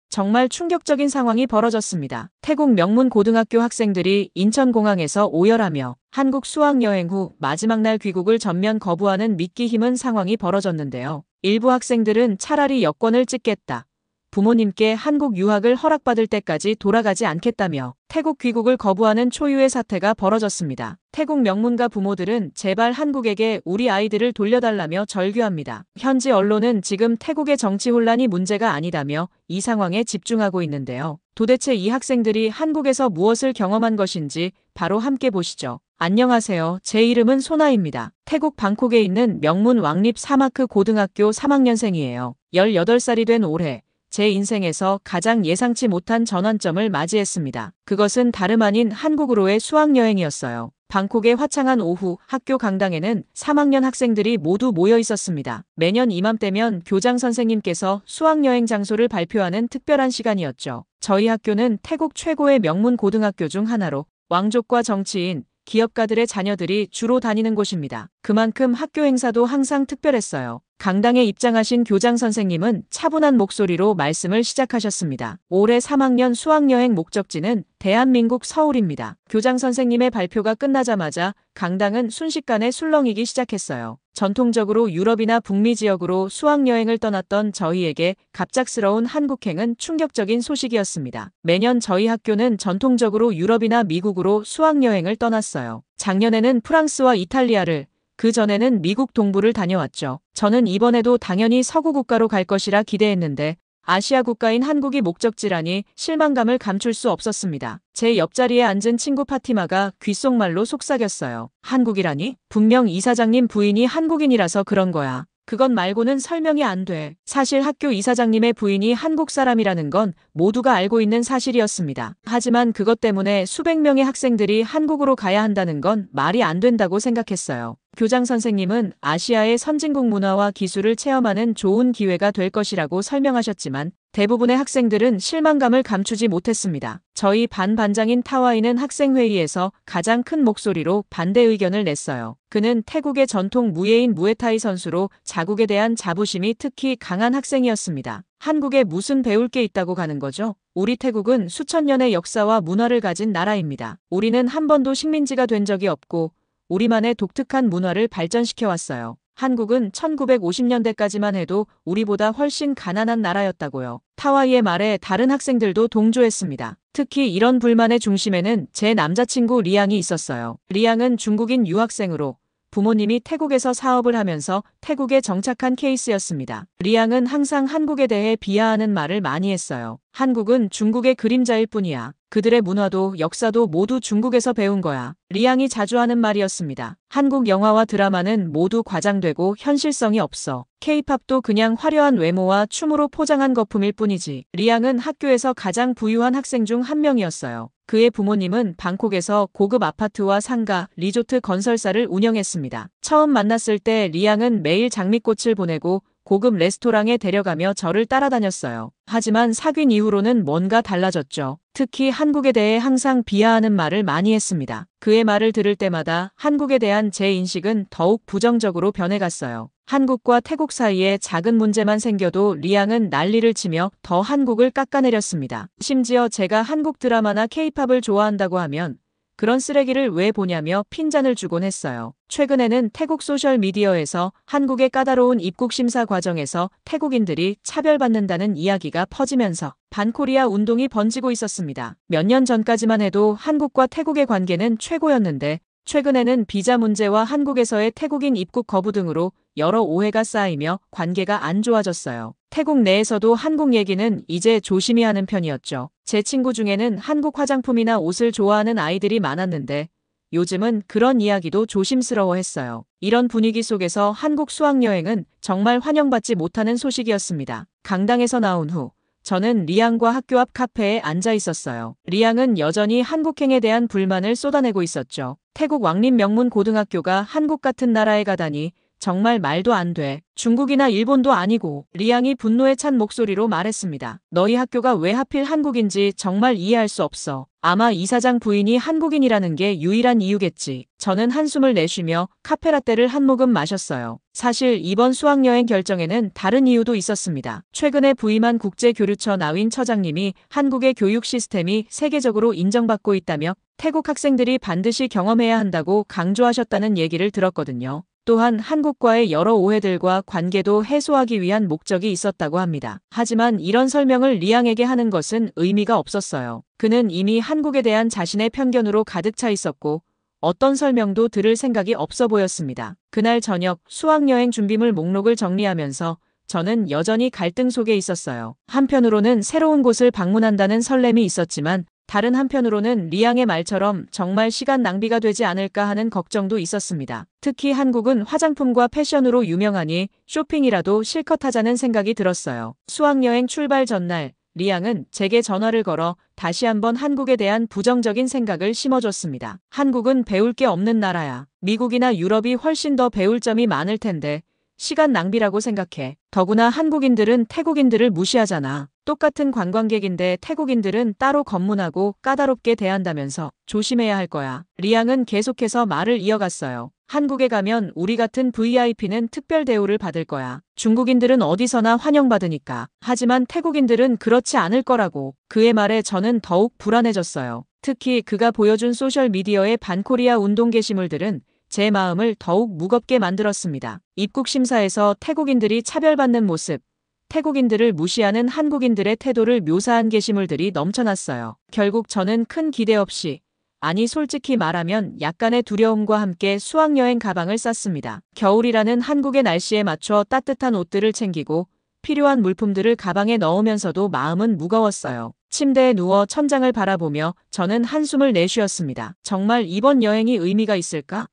정말 충격적인 상황이 벌어졌습니다. 태국 명문 고등학교 학생들이 인천공항에서 오열하며 한국 수학여행 후 마지막 날 귀국을 전면 거부하는 믿기 힘든 상황이 벌어졌는데요. 일부 학생들은 차라리 여권을 찍겠다, 부모님께 한국 유학을 허락받을 때까지 돌아가지 않겠다며 태국 귀국을 거부하는 초유의 사태가 벌어졌습니다. 태국 명문가 부모들은 제발 한국에게 우리 아이들을 돌려달라며 절규합니다. 현지 언론은 지금 태국의 정치 혼란이 문제가 아니다며 이 상황에 집중하고 있는데요. 도대체 이 학생들이 한국에서 무엇을 경험한 것인지 바로 함께 보시죠. 안녕하세요. 제 이름은 소나입니다. 태국 방콕에 있는 명문 왕립 사마크 고등학교 3학년생이에요. 18살이 된 올해 제 인생에서 가장 예상치 못한 전환점을 맞이했습니다. 그것은 다름 아닌 한국으로의 수학여행이었어요. 방콕의 화창한 오후, 학교 강당에는 3학년 학생들이 모두 모여 있었습니다. 매년 이맘때면 교장 선생님께서 수학여행 장소를 발표하는 특별한 시간이었죠. 저희 학교는 태국 최고의 명문 고등학교 중 하나로 왕족과 정치인, 기업가들의 자녀들이 주로 다니는 곳입니다. 그만큼 학교 행사도 항상 특별했어요. 강당에 입장하신 교장 선생님은 차분한 목소리로 말씀을 시작하셨습니다. 올해 3학년 수학여행 목적지는 대한민국 서울입니다. 교장 선생님의 발표가 끝나자마자 강당은 순식간에 술렁이기 시작했어요. 전통적으로 유럽이나 북미 지역으로 수학여행을 떠났던 저희에게 갑작스러운 한국행은 충격적인 소식이었습니다. 매년 저희 학교는 전통적으로 유럽이나 미국으로 수학여행을 떠났어요. 작년에는 프랑스와 이탈리아를, 그 전에는 미국 동부를 다녀왔죠. 저는 이번에도 당연히 서구 국가로 갈 것이라 기대했는데 아시아 국가인 한국이 목적지라니 실망감을 감출 수 없었습니다. 제 옆자리에 앉은 친구 파티마가 귓속말로 속삭였어요. 한국이라니? 분명 이사장님 부인이 한국인이라서 그런 거야. 그것 말고는 설명이 안 돼. 사실 학교 이사장님의 부인이 한국 사람이라는 건 모두가 알고 있는 사실이었습니다. 하지만 그것 때문에 수백 명의 학생들이 한국으로 가야 한다는 건 말이 안 된다고 생각했어요. 교장 선생님은 아시아의 선진국 문화와 기술을 체험하는 좋은 기회가 될 것이라고 설명하셨지만 대부분의 학생들은 실망감을 감추지 못했습니다. 저희 반 반장인 타와이는 학생회의에서 가장 큰 목소리로 반대 의견을 냈어요. 그는 태국의 전통 무예인 무에타이 선수로 자국에 대한 자부심이 특히 강한 학생이었습니다. 한국에 무슨 배울 게 있다고 가는 거죠? 우리 태국은 수천 년의 역사와 문화를 가진 나라입니다. 우리는 한 번도 식민지가 된 적이 없고 우리만의 독특한 문화를 발전시켜왔어요. 한국은 1950년대까지만 해도 우리보다 훨씬 가난한 나라였다고요. 타와이의 말에 다른 학생들도 동조했습니다. 특히 이런 불만의 중심에는 제 남자친구 리양이 있었어요. 리양은 중국인 유학생으로 부모님이 태국에서 사업을 하면서 태국에 정착한 케이스였습니다. 리양은 항상 한국에 대해 비하하는 말을 많이 했어요. 한국은 중국의 그림자일 뿐이야. 그들의 문화도 역사도 모두 중국에서 배운 거야. 리양이 자주 하는 말이었습니다. 한국 영화와 드라마는 모두 과장되고 현실성이 없어. K-팝도 그냥 화려한 외모와 춤으로 포장한 거품일 뿐이지. 리양은 학교에서 가장 부유한 학생 중 한 명이었어요. 그의 부모님은 방콕에서 고급 아파트와 상가, 리조트 건설사를 운영했습니다. 처음 만났을 때 리양은 매일 장미꽃을 보내고 고급 레스토랑에 데려가며 저를 따라다녔어요. 하지만 사귄 이후로는 뭔가 달라졌죠. 특히 한국에 대해 항상 비하하는 말을 많이 했습니다. 그의 말을 들을 때마다 한국에 대한 제 인식은 더욱 부정적으로 변해갔어요. 한국과 태국 사이에 작은 문제만 생겨도 리양은 난리를 치며 더 한국을 깎아내렸습니다. 심지어 제가 한국 드라마나 K-팝을 좋아한다고 하면 그런 쓰레기를 왜 보냐며 핀잔을 주곤 했어요. 최근에는 태국 소셜미디어에서 한국의 까다로운 입국 심사 과정에서 태국인들이 차별받는다는 이야기가 퍼지면서 반코리아 운동이 번지고 있었습니다. 몇 년 전까지만 해도 한국과 태국의 관계는 최고였는데 최근에는 비자 문제와 한국에서의 태국인 입국 거부 등으로 여러 오해가 쌓이며 관계가 안 좋아졌어요. 태국 내에서도 한국 얘기는 이제 조심히 하는 편이었죠. 제 친구 중에는 한국 화장품이나 옷을 좋아하는 아이들이 많았는데 요즘은 그런 이야기도 조심스러워했어요. 이런 분위기 속에서 한국 수학여행은 정말 환영받지 못하는 소식이었습니다. 강당에서 나온 후 저는 리양과 학교 앞 카페에 앉아 있었어요. 리양은 여전히 한국행에 대한 불만을 쏟아내고 있었죠. 태국 왕립 명문 고등학교가 한국 같은 나라에 가다니 정말 말도 안 돼. 중국이나 일본도 아니고. 리양이 분노에 찬 목소리로 말했습니다. 너희 학교가 왜 하필 한국인지 정말 이해할 수 없어. 아마 이사장 부인이 한국인이라는 게 유일한 이유겠지. 저는 한숨을 내쉬며 카페라떼를 한 모금 마셨어요. 사실 이번 수학여행 결정에는 다른 이유도 있었습니다. 최근에 부임한 국제교류처 나윈 처장님이 한국의 교육 시스템이 세계적으로 인정받고 있다며 태국 학생들이 반드시 경험해야 한다고 강조하셨다는 얘기를 들었거든요. 또한 한국과의 여러 오해들과 관계도 해소하기 위한 목적이 있었다고 합니다. 하지만 이런 설명을 리양에게 하는 것은 의미가 없었어요. 그는 이미 한국에 대한 자신의 편견으로 가득 차 있었고 어떤 설명도 들을 생각이 없어 보였습니다. 그날 저녁 수학여행 준비물 목록을 정리하면서 저는 여전히 갈등 속에 있었어요. 한편으로는 새로운 곳을 방문한다는 설렘이 있었지만 다른 한편으로는 리양의 말처럼 정말 시간 낭비가 되지 않을까 하는 걱정도 있었습니다. 특히 한국은 화장품과 패션으로 유명하니 쇼핑이라도 실컷 하자는 생각이 들었어요. 수학여행 출발 전날 리양은 제게 전화를 걸어 다시 한번 한국에 대한 부정적인 생각을 심어줬습니다. 한국은 배울 게 없는 나라야. 미국이나 유럽이 훨씬 더 배울 점이 많을 텐데 시간 낭비라고 생각해. 더구나 한국인들은 태국인들을 무시하잖아. 똑같은 관광객인데 태국인들은 따로 검문하고 까다롭게 대한다면서 조심해야 할 거야. 리양은 계속해서 말을 이어갔어요. 한국에 가면 우리 같은 VIP는 특별 대우를 받을 거야. 중국인들은 어디서나 환영받으니까. 하지만 태국인들은 그렇지 않을 거라고. 그의 말에 저는 더욱 불안해졌어요. 특히 그가 보여준 소셜미디어의 반코리아 운동 게시물들은 제 마음을 더욱 무겁게 만들었습니다. 입국 심사에서 태국인들이 차별받는 모습, 태국인들을 무시하는 한국인들의 태도를 묘사한 게시물들이 넘쳐났어요. 결국 저는 큰 기대 없이, 아니 솔직히 말하면 약간의 두려움과 함께 수학여행 가방을 쌌습니다. 겨울이라는 한국의 날씨에 맞춰 따뜻한 옷들을 챙기고 필요한 물품들을 가방에 넣으면서도 마음은 무거웠어요. 침대에 누워 천장을 바라보며 저는 한숨을 내쉬었습니다. 정말 이번 여행이 의미가 있을까?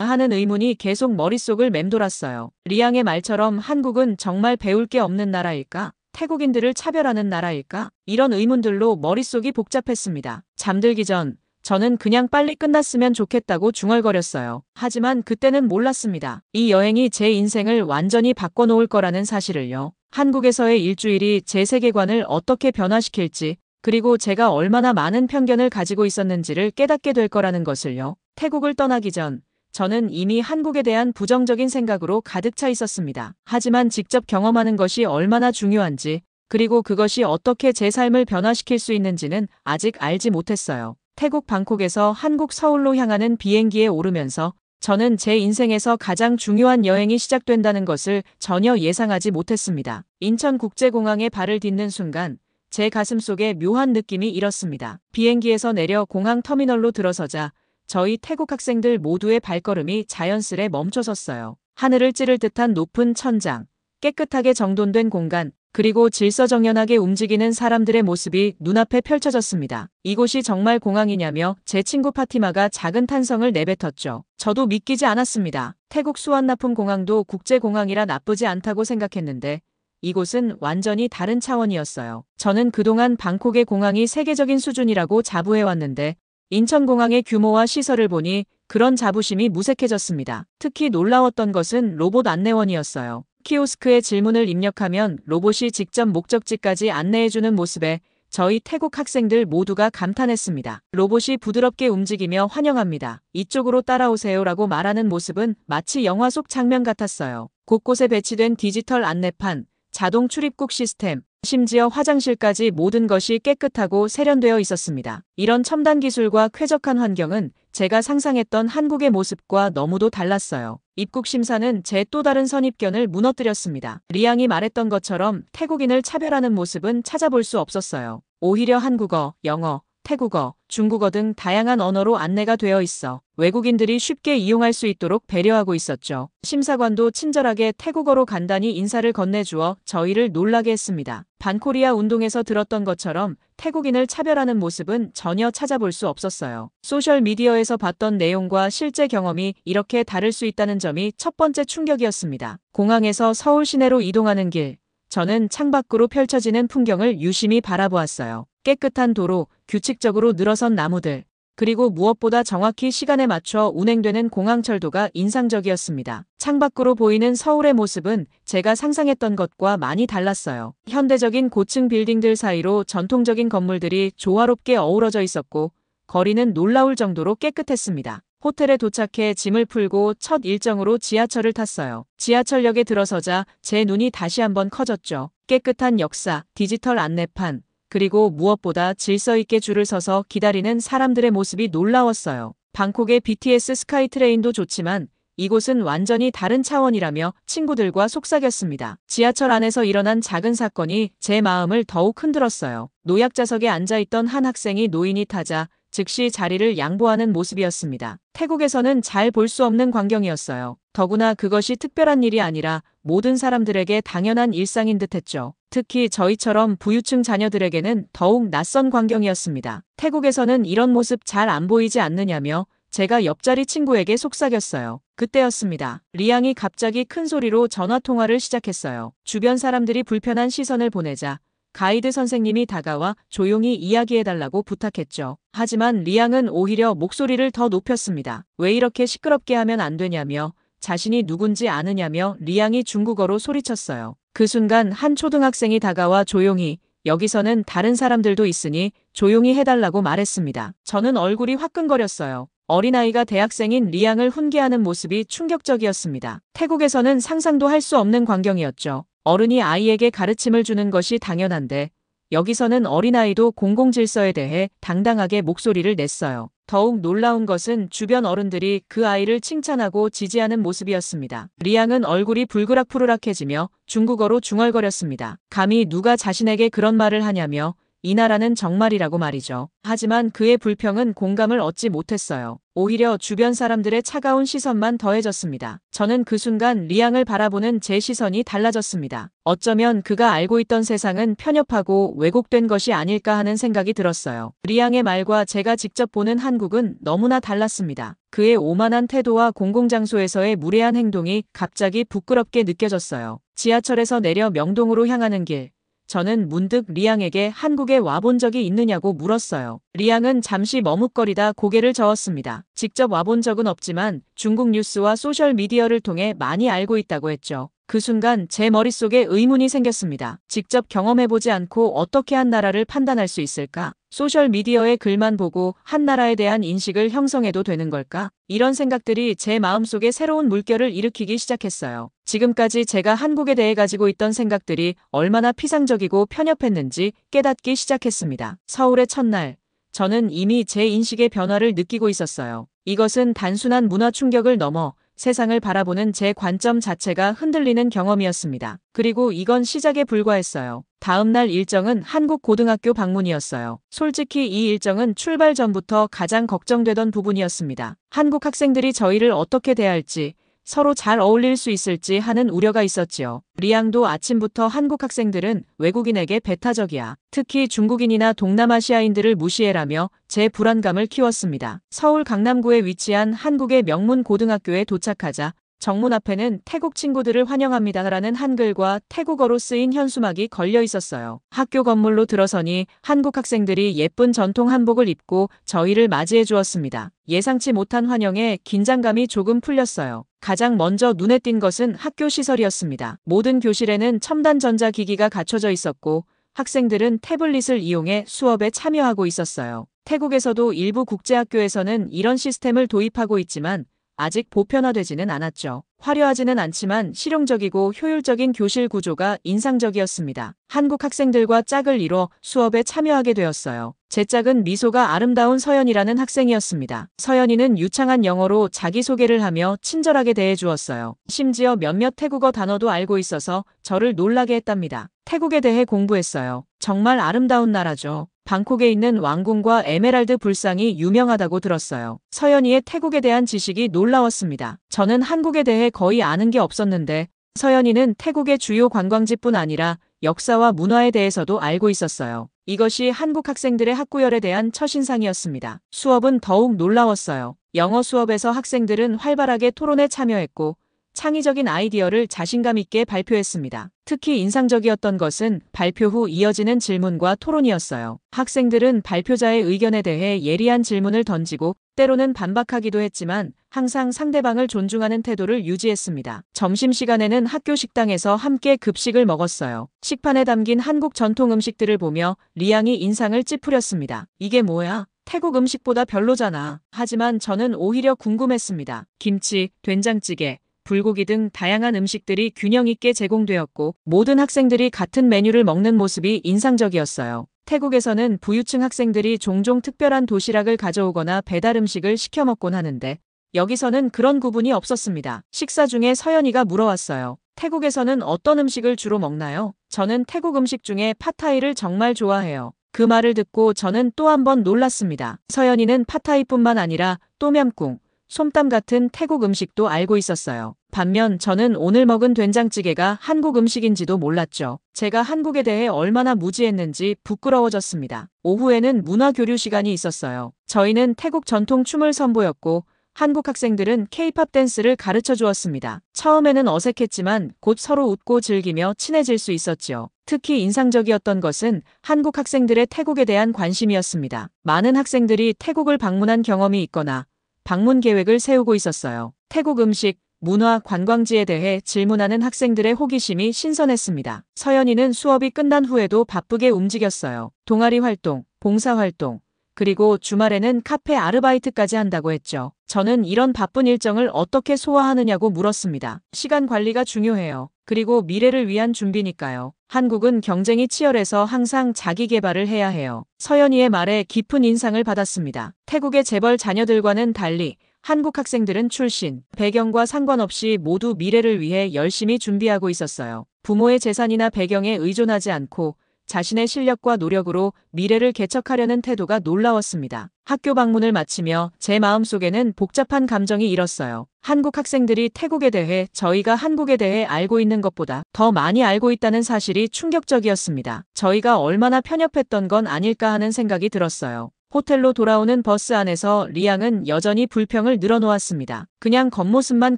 하는 의문이 계속 머릿속을 맴돌았어요. 리양의 말처럼 한국은 정말 배울 게 없는 나라일까? 태국인들을 차별하는 나라일까? 이런 의문들로 머릿속이 복잡했습니다. 잠들기 전 저는 그냥 빨리 끝났으면 좋겠다고 중얼거렸어요. 하지만 그때는 몰랐습니다. 이 여행이 제 인생을 완전히 바꿔놓을 거라는 사실을요. 한국에서의 일주일이 제 세계관을 어떻게 변화시킬지, 그리고 제가 얼마나 많은 편견을 가지고 있었는지를 깨닫게 될 거라는 것을요. 태국을 떠나기 전 저는 이미 한국에 대한 부정적인 생각으로 가득 차 있었습니다. 하지만 직접 경험하는 것이 얼마나 중요한지, 그리고 그것이 어떻게 제 삶을 변화시킬 수 있는지는 아직 알지 못했어요. 태국 방콕에서 한국 서울로 향하는 비행기에 오르면서 저는 제 인생에서 가장 중요한 여행이 시작된다는 것을 전혀 예상하지 못했습니다. 인천국제공항에 발을 딛는 순간 제 가슴 속에 묘한 느낌이 일었습니다. 비행기에서 내려 공항 터미널로 들어서자 저희 태국 학생들 모두의 발걸음이 자연스레 멈춰섰어요. 하늘을 찌를 듯한 높은 천장, 깨끗하게 정돈된 공간, 그리고 질서정연하게 움직이는 사람들의 모습이 눈앞에 펼쳐졌습니다. 이곳이 정말 공항이냐며 제 친구 파티마가 작은 탄성을 내뱉었죠. 저도 믿기지 않았습니다. 태국 수완나품 공항도 국제공항이라 나쁘지 않다고 생각했는데 이곳은 완전히 다른 차원이었어요. 저는 그동안 방콕의 공항이 세계적인 수준이라고 자부해왔는데 인천공항의 규모와 시설을 보니 그런 자부심이 무색해졌습니다. 특히 놀라웠던 것은 로봇 안내원이었어요. 키오스크에 질문을 입력하면 로봇이 직접 목적지까지 안내해주는 모습에 저희 태국 학생들 모두가 감탄했습니다. 로봇이 부드럽게 움직이며 환영합니다. 이쪽으로 따라오세요라고 말하는 모습은 마치 영화 속 장면 같았어요. 곳곳에 배치된 디지털 안내판, 자동 출입국 시스템, 심지어 화장실까지 모든 것이 깨끗하고 세련되어 있었습니다. 이런 첨단 기술과 쾌적한 환경은 제가 상상했던 한국의 모습과 너무도 달랐어요. 입국 심사는 제 또 다른 선입견을 무너뜨렸습니다. 리양이 말했던 것처럼 태국인을 차별하는 모습은 찾아볼 수 없었어요. 오히려 한국어, 영어, 태국어, 중국어 등 다양한 언어로 안내가 되어 있어 외국인들이 쉽게 이용할 수 있도록 배려하고 있었죠. 심사관도 친절하게 태국어로 간단히 인사를 건네주어 저희를 놀라게 했습니다. 반코리아 운동에서 들었던 것처럼 태국인을 차별하는 모습은 전혀 찾아볼 수 없었어요. 소셜미디어에서 봤던 내용과 실제 경험이 이렇게 다를 수 있다는 점이 첫 번째 충격이었습니다. 공항에서 서울 시내로 이동하는 길, 저는 창밖으로 펼쳐지는 풍경을 유심히 바라보았어요. 깨끗한 도로, 규칙적으로 늘어선 나무들, 그리고 무엇보다 정확히 시간에 맞춰 운행되는 공항철도가 인상적이었습니다. 창밖으로 보이는 서울의 모습은 제가 상상했던 것과 많이 달랐어요. 현대적인 고층 빌딩들 사이로 전통적인 건물들이 조화롭게 어우러져 있었고 거리는 놀라울 정도로 깨끗했습니다. 호텔에 도착해 짐을 풀고 첫 일정으로 지하철을 탔어요. 지하철역에 들어서자 제 눈이 다시 한번 커졌죠. 깨끗한 역사, 디지털 안내판, 그리고 무엇보다 질서 있게 줄을 서서 기다리는 사람들의 모습이 놀라웠어요. 방콕의 BTS 스카이트레인도 좋지만 이곳은 완전히 다른 차원이라며 친구들과 속삭였습니다. 지하철 안에서 일어난 작은 사건이 제 마음을 더욱 흔들었어요. 노약자석에 앉아있던 한 학생이 노인이 타자 즉시 자리를 양보하는 모습이었습니다. 태국에서는 잘 볼 수 없는 광경이었어요. 더구나 그것이 특별한 일이 아니라 모든 사람들에게 당연한 일상인 듯했죠. 특히 저희처럼 부유층 자녀들에게는 더욱 낯선 광경이었습니다. 태국에서는 이런 모습 잘 안 보이지 않느냐며 제가 옆자리 친구에게 속삭였어요. 그때였습니다. 리양이 갑자기 큰 소리로 전화통화를 시작했어요. 주변 사람들이 불편한 시선을 보내자 가이드 선생님이 다가와 조용히 이야기해달라고 부탁했죠. 하지만 리양은 오히려 목소리를 더 높였습니다. 왜 이렇게 시끄럽게 하면 안 되냐며 자신이 누군지 아느냐며 리양이 중국어로 소리쳤어요. 그 순간 한 초등학생이 다가와 조용히 여기서는 다른 사람들도 있으니 조용히 해달라고 말했습니다. 저는 얼굴이 화끈거렸어요. 어린아이가 대학생인 리양을 훈계하는 모습이 충격적이었습니다. 태국에서는 상상도 할 수 없는 광경이었죠. 어른이 아이에게 가르침을 주는 것이 당연한데 여기서는 어린아이도 공공질서에 대해 당당하게 목소리를 냈어요. 더욱 놀라운 것은 주변 어른들이 그 아이를 칭찬하고 지지하는 모습이었습니다. 리양은 얼굴이 불그락푸르락해지며 중국어로 중얼거렸습니다. 감히 누가 자신에게 그런 말을 하냐며 이 나라는 정말이라고 말이죠. 하지만 그의 불평은 공감을 얻지 못했어요. 오히려 주변 사람들의 차가운 시선만 더해졌습니다. 저는 그 순간 리양을 바라보는 제 시선이 달라졌습니다. 어쩌면 그가 알고 있던 세상은 편협하고 왜곡된 것이 아닐까 하는 생각이 들었어요. 리양의 말과 제가 직접 보는 한국은 너무나 달랐습니다. 그의 오만한 태도와 공공장소에서의 무례한 행동이 갑자기 부끄럽게 느껴졌어요. 지하철에서 내려 명동으로 향하는 길. 저는 문득 리양에게 한국에 와본 적이 있느냐고 물었어요. 리양은 잠시 머뭇거리다 고개를 저었습니다. 직접 와본 적은 없지만 중국 뉴스와 소셜미디어를 통해 많이 알고 있다고 했죠. 그 순간 제 머릿속에 의문이 생겼습니다. 직접 경험해보지 않고 어떻게 한 나라를 판단할 수 있을까? 소셜미디어의 글만 보고 한 나라에 대한 인식을 형성해도 되는 걸까? 이런 생각들이 제 마음속에 새로운 물결을 일으키기 시작했어요. 지금까지 제가 한국에 대해 가지고 있던 생각들이 얼마나 피상적이고 편협했는지 깨닫기 시작했습니다. 서울의 첫날, 저는 이미 제 인식의 변화를 느끼고 있었어요. 이것은 단순한 문화 충격을 넘어 세상을 바라보는 제 관점 자체가 흔들리는 경험이었습니다. 그리고 이건 시작에 불과했어요. 다음 날 일정은 한국 고등학교 방문이었어요. 솔직히 이 일정은 출발 전부터 가장 걱정되던 부분이었습니다. 한국 학생들이 저희를 어떻게 대할지, 서로 잘 어울릴 수 있을지 하는 우려가 있었지요. 리양도 아침부터 한국 학생들은 외국인에게 배타적이야. 특히 중국인이나 동남아시아인들을 무시해라며 제 불안감을 키웠습니다. 서울 강남구에 위치한 한국의 명문 고등학교에 도착하자 정문 앞에는 태국 친구들을 환영합니다라는 한글과 태국어로 쓰인 현수막이 걸려 있었어요. 학교 건물로 들어서니 한국 학생들이 예쁜 전통 한복을 입고 저희를 맞이해 주었습니다. 예상치 못한 환영에 긴장감이 조금 풀렸어요. 가장 먼저 눈에 띈 것은 학교 시설이었습니다. 모든 교실에는 첨단 전자기기가 갖춰져 있었고 학생들은 태블릿을 이용해 수업에 참여하고 있었어요. 태국에서도 일부 국제학교에서는 이런 시스템을 도입하고 있지만 아직 보편화되지는 않았죠. 화려하지는 않지만 실용적이고 효율적인 교실 구조가 인상적이었습니다. 한국 학생들과 짝을 이뤄 수업에 참여하게 되었어요. 제 짝은 미소가 아름다운 서연이라는 학생이었습니다. 서연이는 유창한 영어로 자기소개를 하며 친절하게 대해주었어요. 심지어 몇몇 태국어 단어도 알고 있어서 저를 놀라게 했답니다. 태국에 대해 공부했어요. 정말 아름다운 나라죠. 방콕에 있는 왕궁과 에메랄드 불상이 유명하다고 들었어요. 서연이의 태국에 대한 지식이 놀라웠습니다. 저는 한국에 대해 거의 아는 게 없었는데 서연이는 태국의 주요 관광지뿐 아니라 역사와 문화에 대해서도 알고 있었어요. 이것이 한국 학생들의 학구열에 대한 첫인상이었습니다. 수업은 더욱 놀라웠어요. 영어 수업에서 학생들은 활발하게 토론에 참여했고 창의적인 아이디어를 자신감 있게 발표했습니다. 특히 인상적이었던 것은 발표 후 이어지는 질문과 토론이었어요. 학생들은 발표자의 의견에 대해 예리한 질문을 던지고 때로는 반박하기도 했지만 항상 상대방을 존중하는 태도를 유지했습니다. 점심시간에는 학교 식당에서 함께 급식을 먹었어요. 식판에 담긴 한국 전통 음식들을 보며 리양이 인상을 찌푸렸습니다. 이게 뭐야? 태국 음식보다 별로잖아. 하지만 저는 오히려 궁금했습니다. 김치, 된장찌개, 불고기 등 다양한 음식들이 균형 있게 제공되었고 모든 학생들이 같은 메뉴를 먹는 모습이 인상적이었어요. 태국에서는 부유층 학생들이 종종 특별한 도시락을 가져오거나 배달 음식을 시켜 먹곤 하는데 여기서는 그런 구분이 없었습니다. 식사 중에 서연이가 물어왔어요. 태국에서는 어떤 음식을 주로 먹나요? 저는 태국 음식 중에 팟타이를 정말 좋아해요. 그 말을 듣고 저는 또 한 번 놀랐습니다. 서연이는 팟타이뿐만 아니라 또똠꿍, 솜땀 같은 태국 음식도 알고 있었어요. 반면 저는 오늘 먹은 된장찌개가 한국 음식인지도 몰랐죠. 제가 한국에 대해 얼마나 무지했는지 부끄러워졌습니다. 오후에는 문화교류 시간이 있었어요. 저희는 태국 전통 춤을 선보였고 한국 학생들은 K-팝 댄스를 가르쳐 주었습니다. 처음에는 어색했지만 곧 서로 웃고 즐기며 친해질 수 있었지요. 특히 인상적이었던 것은 한국 학생들의 태국에 대한 관심이었습니다. 많은 학생들이 태국을 방문한 경험이 있거나 방문 계획을 세우고 있었어요. 태국 음식, 문화, 관광지에 대해 질문하는 학생들의 호기심이 신선했습니다. 서연이는 수업이 끝난 후에도 바쁘게 움직였어요. 동아리 활동, 봉사활동, 그리고 주말에는 카페 아르바이트까지 한다고 했죠. 저는 이런 바쁜 일정을 어떻게 소화하느냐고 물었습니다. 시간 관리가 중요해요. 그리고 미래를 위한 준비니까요. 한국은 경쟁이 치열해서 항상 자기 개발을 해야 해요. 서연이의 말에 깊은 인상을 받았습니다. 태국의 재벌 자녀들과는 달리 한국 학생들은 출신, 배경과 상관없이 모두 미래를 위해 열심히 준비하고 있었어요. 부모의 재산이나 배경에 의존하지 않고 자신의 실력과 노력으로 미래를 개척하려는 태도가 놀라웠습니다. 학교 방문을 마치며 제 마음속에는 복잡한 감정이 일었어요. 한국 학생들이 태국에 대해 저희가 한국에 대해 알고 있는 것보다 더 많이 알고 있다는 사실이 충격적이었습니다. 저희가 얼마나 편협했던 건 아닐까 하는 생각이 들었어요. 호텔로 돌아오는 버스 안에서 리양은 여전히 불평을 늘어놓았습니다. 그냥 겉모습만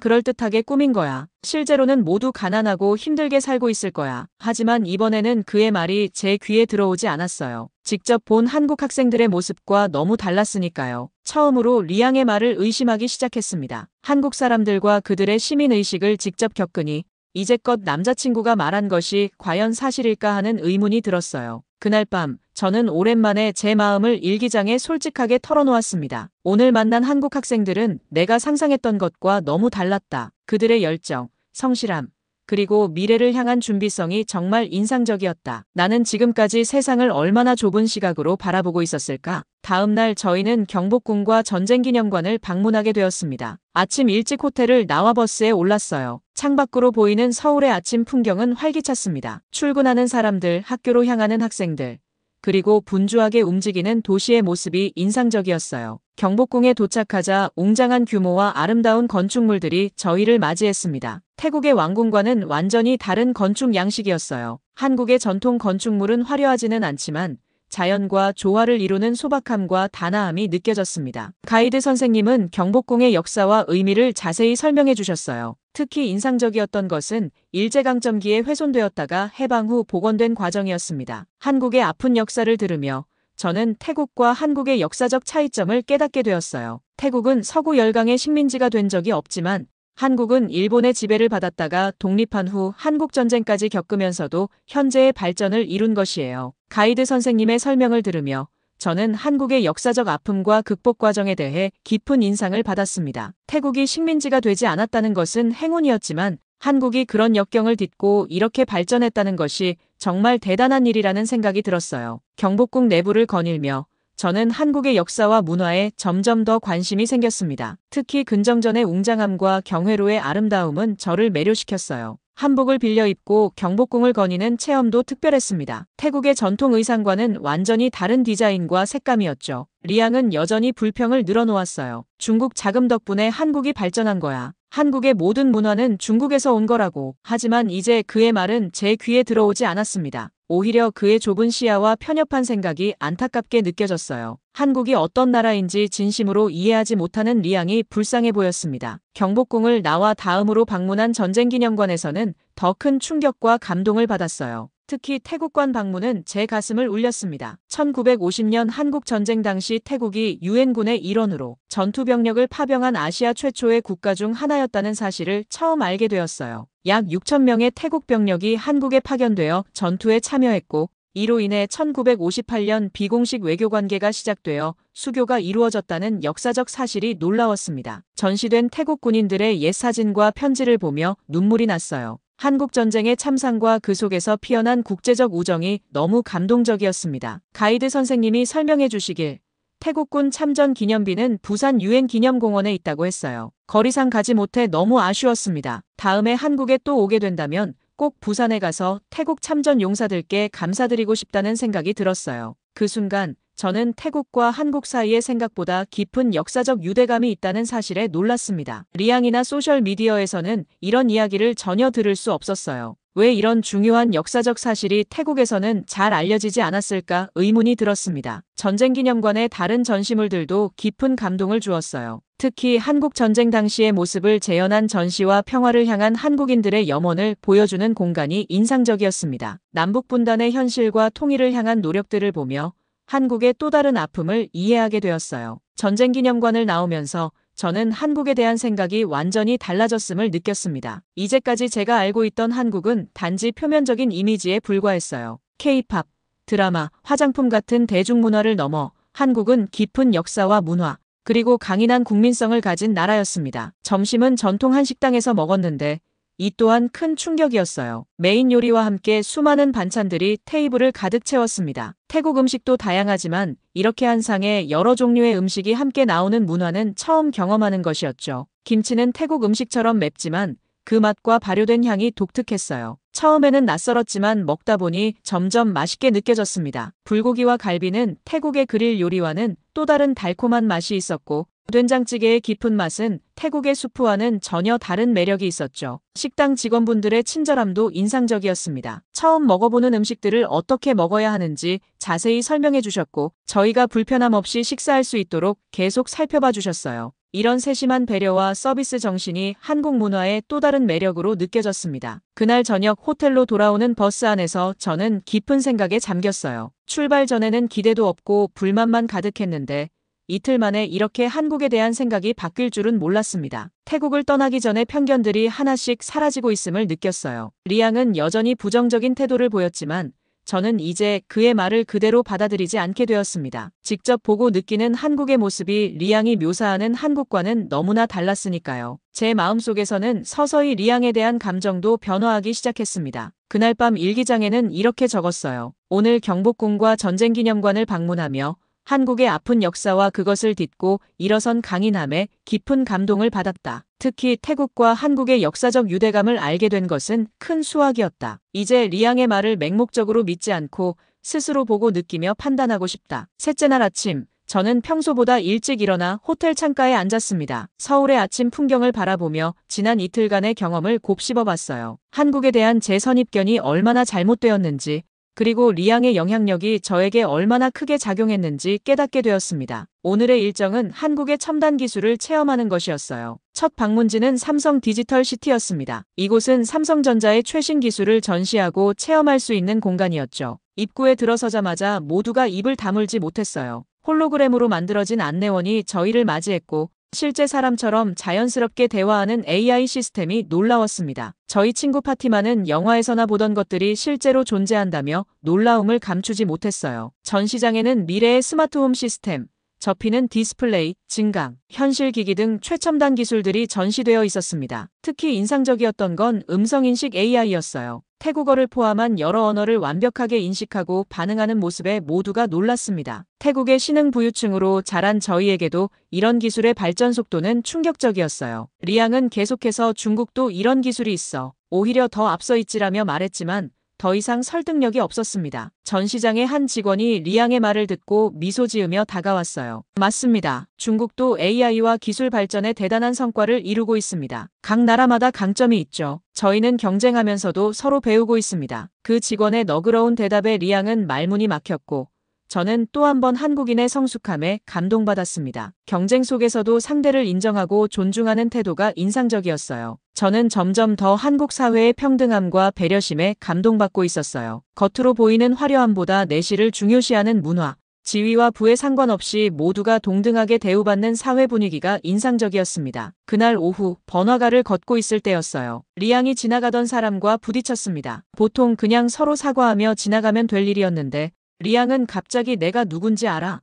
그럴듯하게 꾸민 거야. 실제로는 모두 가난하고 힘들게 살고 있을 거야. 하지만 이번에는 그의 말이 제 귀에 들어오지 않았어요. 직접 본 한국 학생들의 모습과 너무 달랐으니까요. 처음으로 리양의 말을 의심하기 시작했습니다. 한국 사람들과 그들의 시민의식을 직접 겪으니 이제껏 남자친구가 말한 것이 과연 사실일까 하는 의문이 들었어요. 그날 밤 저는 오랜만에 제 마음을 일기장에 솔직하게 털어놓았습니다. 오늘 만난 한국 학생들은 내가 상상했던 것과 너무 달랐다. 그들의 열정, 성실함, 그리고 미래를 향한 준비성이 정말 인상적이었다. 나는 지금까지 세상을 얼마나 좁은 시각으로 바라보고 있었을까? 다음 날 저희는 경복궁과 전쟁기념관을 방문하게 되었습니다. 아침 일찍 호텔을 나와 버스에 올랐어요. 창밖으로 보이는 서울의 아침 풍경은 활기찼습니다. 출근하는 사람들, 학교로 향하는 학생들, 그리고 분주하게 움직이는 도시의 모습이 인상적이었어요. 경복궁에 도착하자 웅장한 규모와 아름다운 건축물들이 저희를 맞이했습니다. 태국의 왕궁과는 완전히 다른 건축 양식이었어요. 한국의 전통 건축물은 화려하지는 않지만 자연과 조화를 이루는 소박함과 단아함이 느껴졌습니다. 가이드 선생님은 경복궁의 역사와 의미를 자세히 설명해 주셨어요. 특히 인상적이었던 것은 일제강점기에 훼손되었다가 해방 후 복원된 과정이었습니다. 한국의 아픈 역사를 들으며 저는 태국과 한국의 역사적 차이점을 깨닫게 되었어요. 태국은 서구 열강의 식민지가 된 적이 없지만 한국은 일본의 지배를 받았다가 독립한 후 한국전쟁까지 겪으면서도 현재의 발전을 이룬 것이에요. 가이드 선생님의 설명을 들으며 저는 한국의 역사적 아픔과 극복 과정에 대해 깊은 인상을 받았습니다. 태국이 식민지가 되지 않았다는 것은 행운이었지만 한국이 그런 역경을 딛고 이렇게 발전했다는 것이 정말 대단한 일이라는 생각이 들었어요. 경복궁 내부를 거닐며 저는 한국의 역사와 문화에 점점 더 관심이 생겼습니다. 특히 근정전의 웅장함과 경회로의 아름다움은 저를 매료시켰어요. 한복을 빌려 입고 경복궁을 거니는 체험도 특별했습니다. 태국의 전통 의상과는 완전히 다른 디자인과 색감이었죠. 리양은 여전히 불평을 늘어놓았어요. 중국 자금 덕분에 한국이 발전한 거야. 한국의 모든 문화는 중국에서 온 거라고. 하지만 이제 그의 말은 제 귀에 들어오지 않았습니다. 오히려 그의 좁은 시야와 편협한 생각이 안타깝게 느껴졌어요. 한국이 어떤 나라인지 진심으로 이해하지 못하는 리양이 불쌍해 보였습니다. 경복궁을 나와 다음으로 방문한 전쟁기념관에서는 더 큰 충격과 감동을 받았어요. 특히 태국관 방문은 제 가슴을 울렸습니다. 1950년 한국 전쟁 당시 태국이 유엔군의 일원으로 전투 병력을 파병한 아시아 최초의 국가 중 하나였다는 사실을 처음 알게 되었어요. 약 6천 명의 태국 병력이 한국에 파견되어 전투에 참여했고 이로 인해 1958년 비공식 외교 관계가 시작되어 수교가 이루어졌다는 역사적 사실이 놀라웠습니다. 전시된 태국 군인들의 옛 사진과 편지를 보며 눈물이 났어요. 한국전쟁의 참상과 그 속에서 피어난 국제적 우정이 너무 감동적이었습니다. 가이드 선생님이 설명해 주시길 태국군 참전 기념비는 부산 유엔 기념공원에 있다고 했어요. 거리상 가지 못해 너무 아쉬웠습니다. 다음에 한국에 또 오게 된다면 꼭 부산에 가서 태국 참전 용사들께 감사드리고 싶다는 생각이 들었어요. 그 순간 저는 태국과 한국 사이에 생각보다 깊은 역사적 유대감이 있다는 사실에 놀랐습니다. 리양이나 소셜미디어에서는 이런 이야기를 전혀 들을 수 없었어요. 왜 이런 중요한 역사적 사실이 태국에서는 잘 알려지지 않았을까 의문이 들었습니다. 전쟁기념관의 다른 전시물들도 깊은 감동을 주었어요. 특히 한국 전쟁 당시의 모습을 재현한 전시와 평화를 향한 한국인들의 염원을 보여주는 공간이 인상적이었습니다. 남북분단의 현실과 통일을 향한 노력들을 보며 한국의 또 다른 아픔을 이해하게 되었어요. 전쟁기념관을 나오면서 저는 한국에 대한 생각이 완전히 달라졌음을 느꼈습니다. 이제까지 제가 알고 있던 한국은 단지 표면적인 이미지에 불과했어요. K-팝, 드라마, 화장품 같은 대중문화를 넘어 한국은 깊은 역사와 문화, 그리고 강인한 국민성을 가진 나라였습니다. 점심은 전통 한식당에서 먹었는데 이 또한 큰 충격이었어요. 메인 요리와 함께 수많은 반찬들이 테이블을 가득 채웠습니다. 태국 음식도 다양하지만 이렇게 한 상에 여러 종류의 음식이 함께 나오는 문화는 처음 경험하는 것이었죠. 김치는 태국 음식처럼 맵지만 그 맛과 발효된 향이 독특했어요. 처음에는 낯설었지만 먹다 보니 점점 맛있게 느껴졌습니다. 불고기와 갈비는 태국의 그릴 요리와는 또 다른 달콤한 맛이 있었고 된장찌개의 깊은 맛은 태국의 수프와는 전혀 다른 매력이 있었죠. 식당 직원분들의 친절함도 인상적이었습니다. 처음 먹어보는 음식들을 어떻게 먹어야 하는지 자세히 설명해 주셨고 저희가 불편함 없이 식사할 수 있도록 계속 살펴봐 주셨어요. 이런 세심한 배려와 서비스 정신이 한국 문화의 또 다른 매력으로 느껴졌습니다. 그날 저녁 호텔로 돌아오는 버스 안에서 저는 깊은 생각에 잠겼어요. 출발 전에는 기대도 없고 불만만 가득했는데 이틀 만에 이렇게 한국에 대한 생각이 바뀔 줄은 몰랐습니다. 태국을 떠나기 전에 편견들이 하나씩 사라지고 있음을 느꼈어요. 리양은 여전히 부정적인 태도를 보였지만 저는 이제 그의 말을 그대로 받아들이지 않게 되었습니다. 직접 보고 느끼는 한국의 모습이 리양이 묘사하는 한국과는 너무나 달랐으니까요. 제 마음속에서는 서서히 리양에 대한 감정도 변화하기 시작했습니다. 그날 밤 일기장에는 이렇게 적었어요. 오늘 경복궁과 전쟁기념관을 방문하며 한국의 아픈 역사와 그것을 딛고 일어선 강인함에 깊은 감동을 받았다. 특히 태국과 한국의 역사적 유대감을 알게 된 것은 큰 수확이었다. 이제 리양의 말을 맹목적으로 믿지 않고 스스로 보고 느끼며 판단하고 싶다. 셋째 날 아침, 저는 평소보다 일찍 일어나 호텔 창가에 앉았습니다. 서울의 아침 풍경을 바라보며 지난 이틀간의 경험을 곱씹어봤어요. 한국에 대한 제 선입견이 얼마나 잘못되었는지, 그리고 리양의 영향력이 저에게 얼마나 크게 작용했는지 깨닫게 되었습니다. 오늘의 일정은 한국의 첨단 기술을 체험하는 것이었어요. 첫 방문지는 삼성 디지털 시티였습니다. 이곳은 삼성전자의 최신 기술을 전시하고 체험할 수 있는 공간이었죠. 입구에 들어서자마자 모두가 입을 다물지 못했어요. 홀로그램으로 만들어진 안내원이 저희를 맞이했고 실제 사람처럼 자연스럽게 대화하는 AI 시스템이 놀라웠습니다. 저희 친구 파티마는 영화에서나 보던 것들이 실제로 존재한다며 놀라움을 감추지 못했어요. 전시장에는 미래의 스마트홈 시스템, 접히는 디스플레이, 증강, 현실기기 등 최첨단 기술들이 전시되어 있었습니다. 특히 인상적이었던 건 음성인식 AI였어요. 태국어를 포함한 여러 언어를 완벽하게 인식하고 반응하는 모습에 모두가 놀랐습니다. 태국의 신흥부유층으로 자란 저희에게도 이런 기술의 발전 속도는 충격적이었어요. 리양은 계속해서 중국도 이런 기술이 있어 오히려 더 앞서 있지라며 말했지만 더 이상 설득력이 없었습니다. 전시장의 한 직원이 리양의 말을 듣고 미소 지으며 다가왔어요. 맞습니다. 중국도 AI와 기술 발전에 대단한 성과를 이루고 있습니다. 각 나라마다 강점이 있죠. 저희는 경쟁하면서도 서로 배우고 있습니다. 그 직원의 너그러운 대답에 리양은 말문이 막혔고 저는 또 한 번 한국인의 성숙함에 감동받았습니다. 경쟁 속에서도 상대를 인정하고 존중하는 태도가 인상적이었어요. 저는 점점 더 한국 사회의 평등함과 배려심에 감동받고 있었어요. 겉으로 보이는 화려함보다 내실을 중요시하는 문화, 지위와 부에 상관없이 모두가 동등하게 대우받는 사회 분위기가 인상적이었습니다. 그날 오후 번화가를 걷고 있을 때였어요. 리양이 지나가던 사람과 부딪혔습니다. 보통 그냥 서로 사과하며 지나가면 될 일이었는데 리양은 갑자기 내가 누군지 알아?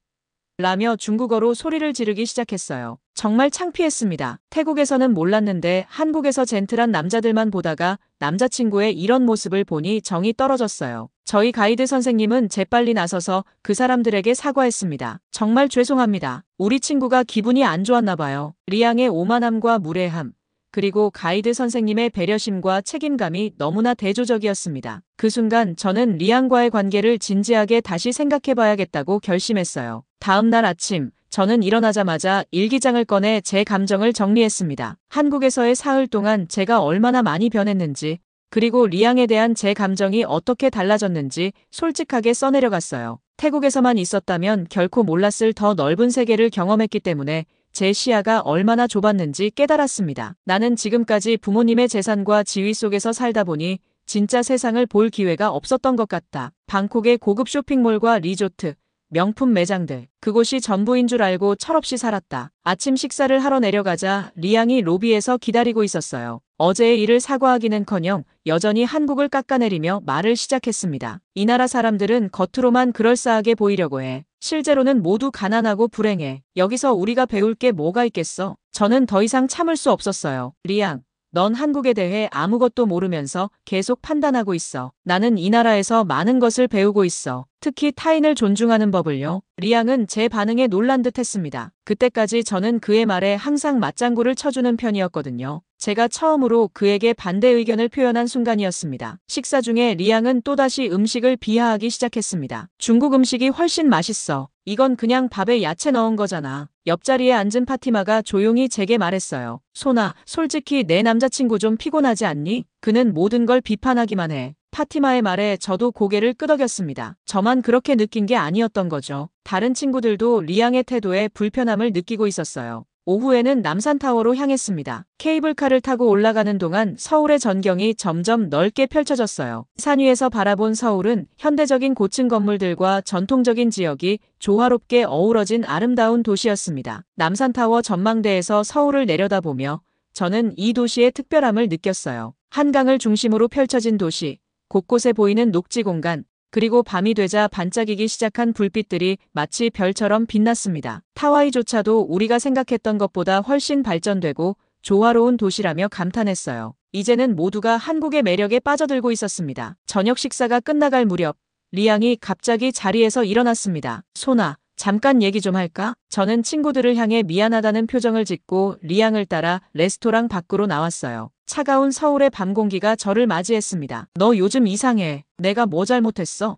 라며 중국어로 소리를 지르기 시작했어요. 정말 창피했습니다. 태국에서는 몰랐는데 한국에서 젠틀한 남자들만 보다가 남자친구의 이런 모습을 보니 정이 떨어졌어요. 저희 가이드 선생님은 재빨리 나서서 그 사람들에게 사과했습니다. 정말 죄송합니다. 우리 친구가 기분이 안 좋았나 봐요. 리양의 오만함과 무례함, 그리고 가이드 선생님의 배려심과 책임감이 너무나 대조적이었습니다. 그 순간 저는 리양과의 관계를 진지하게 다시 생각해봐야겠다고 결심했어요. 다음 날 아침, 저는 일어나자마자 일기장을 꺼내 제 감정을 정리했습니다. 한국에서의 사흘 동안 제가 얼마나 많이 변했는지, 그리고 리양에 대한 제 감정이 어떻게 달라졌는지 솔직하게 써내려갔어요. 태국에서만 있었다면 결코 몰랐을 더 넓은 세계를 경험했기 때문에 제 시야가 얼마나 좁았는지 깨달았습니다. 나는 지금까지 부모님의 재산과 지위 속에서 살다 보니 진짜 세상을 볼 기회가 없었던 것 같다. 방콕의 고급 쇼핑몰과 리조트, 명품 매장들, 그곳이 전부인 줄 알고 철없이 살았다. 아침 식사를 하러 내려가자 리양이 로비에서 기다리고 있었어요. 어제의 일을 사과하기는커녕 여전히 한국을 깎아내리며 말을 시작했습니다. 이 나라 사람들은 겉으로만 그럴싸하게 보이려고 해. 실제로는 모두 가난하고 불행해. 여기서 우리가 배울 게 뭐가 있겠어? 저는 더 이상 참을 수 없었어요. 리양, 넌 한국에 대해 아무것도 모르면서 계속 판단하고 있어. 나는 이 나라에서 많은 것을 배우고 있어. 특히 타인을 존중하는 법을요. 리양은 제 반응에 놀란 듯 했습니다. 그때까지 저는 그의 말에 항상 맞장구를 쳐주는 편이었거든요. 제가 처음으로 그에게 반대 의견을 표현한 순간이었습니다. 식사 중에 리양은 또다시 음식을 비하하기 시작했습니다. 중국 음식이 훨씬 맛있어. 이건 그냥 밥에 야채 넣은 거잖아. 옆자리에 앉은 파티마가 조용히 제게 말했어요. 소나, 솔직히 내 남자친구 좀 피곤하지 않니? 그는 모든 걸 비판하기만 해. 파티마의 말에 저도 고개를 끄덕였습니다. 저만 그렇게 느낀 게 아니었던 거죠. 다른 친구들도 리양의 태도에 불편함을 느끼고 있었어요. 오후에는 남산타워로 향했습니다. 케이블카를 타고 올라가는 동안 서울의 전경이 점점 넓게 펼쳐졌어요. 산 위에서 바라본 서울은 현대적인 고층 건물들과 전통적인 지역이 조화롭게 어우러진 아름다운 도시였습니다. 남산타워 전망대에서 서울을 내려다보며 저는 이 도시의 특별함을 느꼈어요. 한강을 중심으로 펼쳐진 도시, 곳곳에 보이는 녹지 공간, 그리고 밤이 되자 반짝이기 시작한 불빛들이 마치 별처럼 빛났습니다. 타와이조차도 우리가 생각했던 것보다 훨씬 발전되고 조화로운 도시라며 감탄했어요. 이제는 모두가 한국의 매력에 빠져들고 있었습니다. 저녁 식사가 끝나갈 무렵 리양이 갑자기 자리에서 일어났습니다. 소나, 잠깐 얘기 좀 할까? 저는 친구들을 향해 미안하다는 표정을 짓고 리양을 따라 레스토랑 밖으로 나왔어요. 차가운 서울의 밤 공기가 저를 맞이했습니다. 너 요즘 이상해. 내가 뭐 잘못했어?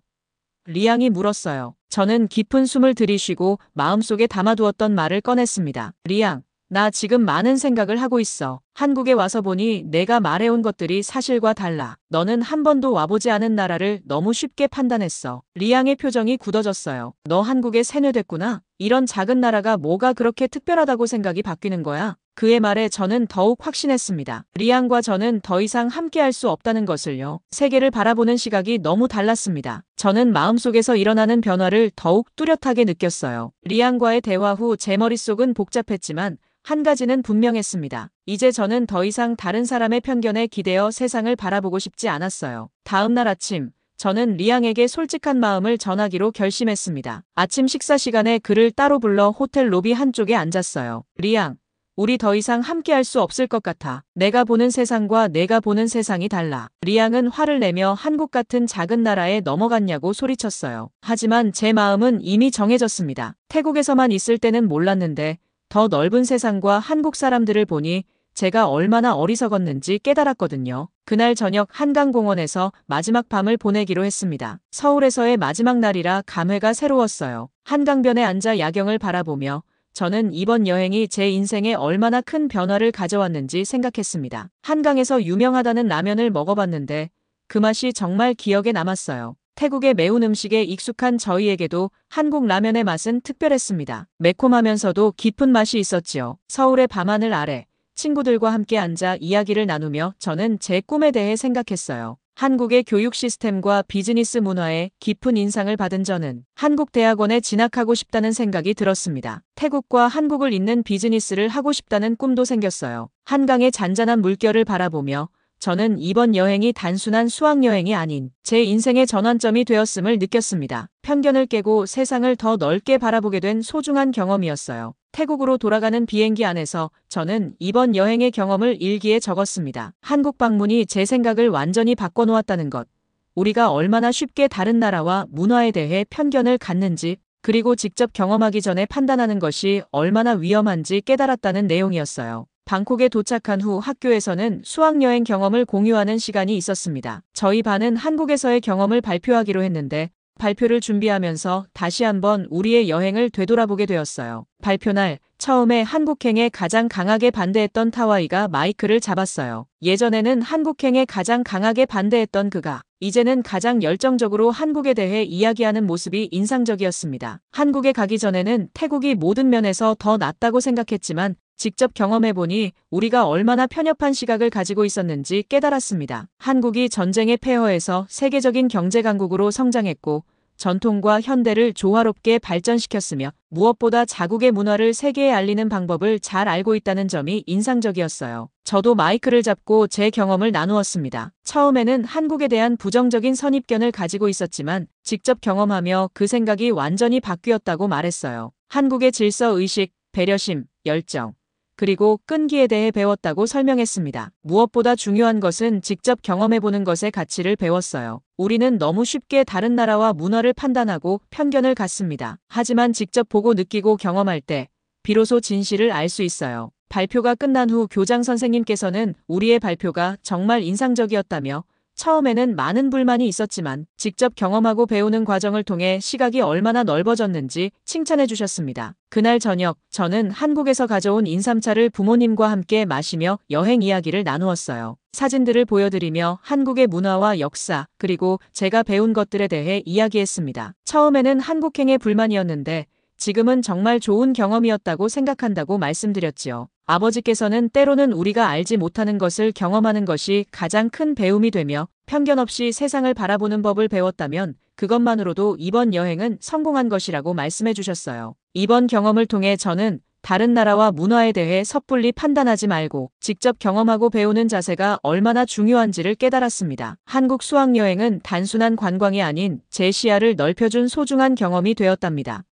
리양이 물었어요. 저는 깊은 숨을 들이쉬고 마음속에 담아두었던 말을 꺼냈습니다. 리양, 나 지금 많은 생각을 하고 있어. 한국에 와서 보니 내가 말해온 것들이 사실과 달라. 너는 한 번도 와보지 않은 나라를 너무 쉽게 판단했어. 리양의 표정이 굳어졌어요. 너 한국에 세뇌됐구나. 이런 작은 나라가 뭐가 그렇게 특별하다고 생각이 바뀌는 거야? 그의 말에 저는 더욱 확신했습니다. 리양과 저는 더 이상 함께할 수 없다는 것을요. 세계를 바라보는 시각이 너무 달랐습니다. 저는 마음속에서 일어나는 변화를 더욱 뚜렷하게 느꼈어요. 리양과의 대화 후 제 머릿속은 복잡했지만 한 가지는 분명했습니다. 이제 저는 더 이상 다른 사람의 편견에 기대어 세상을 바라보고 싶지 않았어요. 다음 날 아침, 저는 리양에게 솔직한 마음을 전하기로 결심했습니다. 아침 식사 시간에 그를 따로 불러 호텔 로비 한쪽에 앉았어요. 리양, 우리 더 이상 함께할 수 없을 것 같아. 내가 보는 세상과 내가 보는 세상이 달라. 리양은 화를 내며 한국 같은 작은 나라에 넘어갔냐고 소리쳤어요. 하지만 제 마음은 이미 정해졌습니다. 태국에서만 있을 때는 몰랐는데 더 넓은 세상과 한국 사람들을 보니 제가 얼마나 어리석었는지 깨달았거든요. 그날 저녁 한강공원에서 마지막 밤을 보내기로 했습니다. 서울에서의 마지막 날이라 감회가 새로웠어요. 한강변에 앉아 야경을 바라보며 저는 이번 여행이 제 인생에 얼마나 큰 변화를 가져왔는지 생각했습니다. 한강에서 유명하다는 라면을 먹어봤는데 그 맛이 정말 기억에 남았어요. 태국의 매운 음식에 익숙한 저희에게도 한국 라면의 맛은 특별했습니다. 매콤하면서도 깊은 맛이 있었지요. 서울의 밤하늘 아래 친구들과 함께 앉아 이야기를 나누며 저는 제 꿈에 대해 생각했어요. 한국의 교육 시스템과 비즈니스 문화에 깊은 인상을 받은 저는 한국 대학원에 진학하고 싶다는 생각이 들었습니다. 태국과 한국을 잇는 비즈니스를 하고 싶다는 꿈도 생겼어요. 한강의 잔잔한 물결을 바라보며 저는 이번 여행이 단순한 수학여행이 아닌 제 인생의 전환점이 되었음을 느꼈습니다. 편견을 깨고 세상을 더 넓게 바라보게 된 소중한 경험이었어요. 태국으로 돌아가는 비행기 안에서 저는 이번 여행의 경험을 일기에 적었습니다. 한국 방문이 제 생각을 완전히 바꿔놓았다는 것. 우리가 얼마나 쉽게 다른 나라와 문화에 대해 편견을 갖는지, 그리고 직접 경험하기 전에 판단하는 것이 얼마나 위험한지 깨달았다는 내용이었어요. 방콕에 도착한 후 학교에서는 수학여행 경험을 공유하는 시간이 있었습니다. 저희 반은 한국에서의 경험을 발표하기로 했는데 발표를 준비하면서 다시 한번 우리의 여행을 되돌아보게 되었어요. 발표날, 처음에 한국행에 가장 강하게 반대했던 타와이가 마이크를 잡았어요. 예전에는 한국행에 가장 강하게 반대했던 그가 이제는 가장 열정적으로 한국에 대해 이야기하는 모습이 인상적이었습니다. 한국에 가기 전에는 태국이 모든 면에서 더 낫다고 생각했지만 직접 경험해보니 우리가 얼마나 편협한 시각을 가지고 있었는지 깨달았습니다. 한국이 전쟁의 폐허에서 세계적인 경제 강국으로 성장했고 전통과 현대를 조화롭게 발전시켰으며 무엇보다 자국의 문화를 세계에 알리는 방법을 잘 알고 있다는 점이 인상적이었어요. 저도 마이크를 잡고 제 경험을 나누었습니다. 처음에는 한국에 대한 부정적인 선입견을 가지고 있었지만 직접 경험하며 그 생각이 완전히 바뀌었다고 말했어요. 한국의 질서의식, 배려심, 열정, 그리고 끈기에 대해 배웠다고 설명했습니다. 무엇보다 중요한 것은 직접 경험해보는 것의 가치를 배웠어요. 우리는 너무 쉽게 다른 나라와 문화를 판단하고 편견을 갖습니다. 하지만 직접 보고 느끼고 경험할 때 비로소 진실을 알 수 있어요. 발표가 끝난 후 교장 선생님께서는 우리의 발표가 정말 인상적이었다며 처음에는 많은 불만이 있었지만 직접 경험하고 배우는 과정을 통해 시각이 얼마나 넓어졌는지 칭찬해 주셨습니다. 그날 저녁 저는 한국에서 가져온 인삼차를 부모님과 함께 마시며 여행 이야기를 나누었어요. 사진들을 보여드리며 한국의 문화와 역사 그리고 제가 배운 것들에 대해 이야기했습니다. 처음에는 한국행에 불만이었는데 지금은 정말 좋은 경험이었다고 생각한다고 말씀드렸지요. 아버지께서는 때로는 우리가 알지 못하는 것을 경험하는 것이 가장 큰 배움이 되며 편견 없이 세상을 바라보는 법을 배웠다면 그것만으로도 이번 여행은 성공한 것이라고 말씀해 주셨어요. 이번 경험을 통해 저는 다른 나라와 문화에 대해 섣불리 판단하지 말고 직접 경험하고 배우는 자세가 얼마나 중요한지를 깨달았습니다. 한국 수학여행은 단순한 관광이 아닌 제 시야를 넓혀준 소중한 경험이 되었답니다.